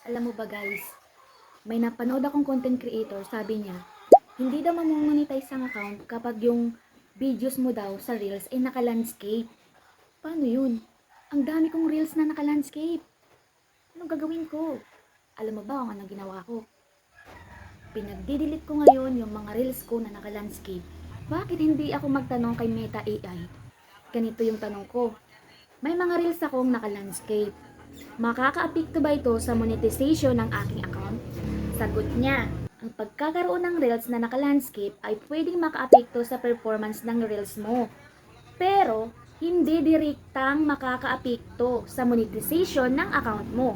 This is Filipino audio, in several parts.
Alam mo ba guys, may napanood akong content creator, sabi niya, hindi daw mamonetize ang account kapag yung videos mo daw sa reels ay naka-landscape. Paano yun? Ang dami kong reels na naka-landscape. Anong gagawin ko? Alam mo ba kung anong ginawa ko? Pinagdidelete ko ngayon yung mga reels ko na naka-landscape. Bakit hindi ako magtanong kay Meta AI? Ganito yung tanong ko. May mga reels akong naka-landscape. Makaka-apekto ba ito sa monetization ng aking account? Sagot niya, ang pagkakaroon ng reels na naka-landscape ay pwedeng makaapekto sa performance ng reels mo. Pero, hindi direktang makakaapekto sa monetization ng account mo.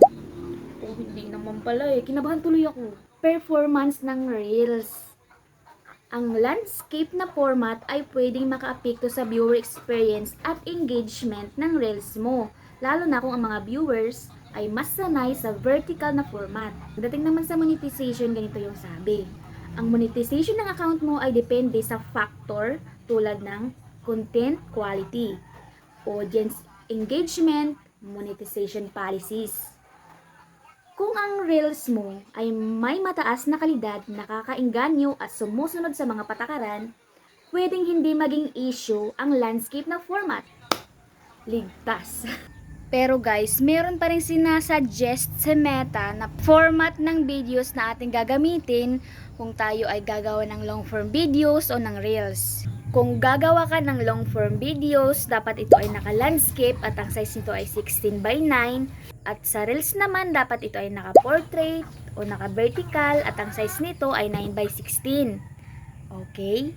Oh, hindi naman pala eh. Kinabahan tuloy ako. Performance ng reels. Ang landscape na format ay pwedeng makaapekto sa viewer experience at engagement ng reels mo, lalo na kung ang mga viewers ay mas sanay sa vertical na format. Dating naman sa monetization, ganito yung sabi. Ang monetization ng account mo ay depende sa factor tulad ng content quality, audience engagement, monetization policies. Kung ang reels mo ay may mataas na kalidad, nakakaengganyo at sumusunod sa mga patakaran, pwedeng hindi maging issue ang landscape na format. Ligtas. Pero guys, meron pa rin sinasuggest sa Meta na format ng videos na ating gagamitin kung tayo ay gagawa ng long form videos o ng reels. Kung gagawa ka ng long form videos, dapat ito ay naka-landscape at ang size nito ay 16:9. At sa reels naman, dapat ito ay naka-portrait o naka-vertical at ang size nito ay 9:16. Okay?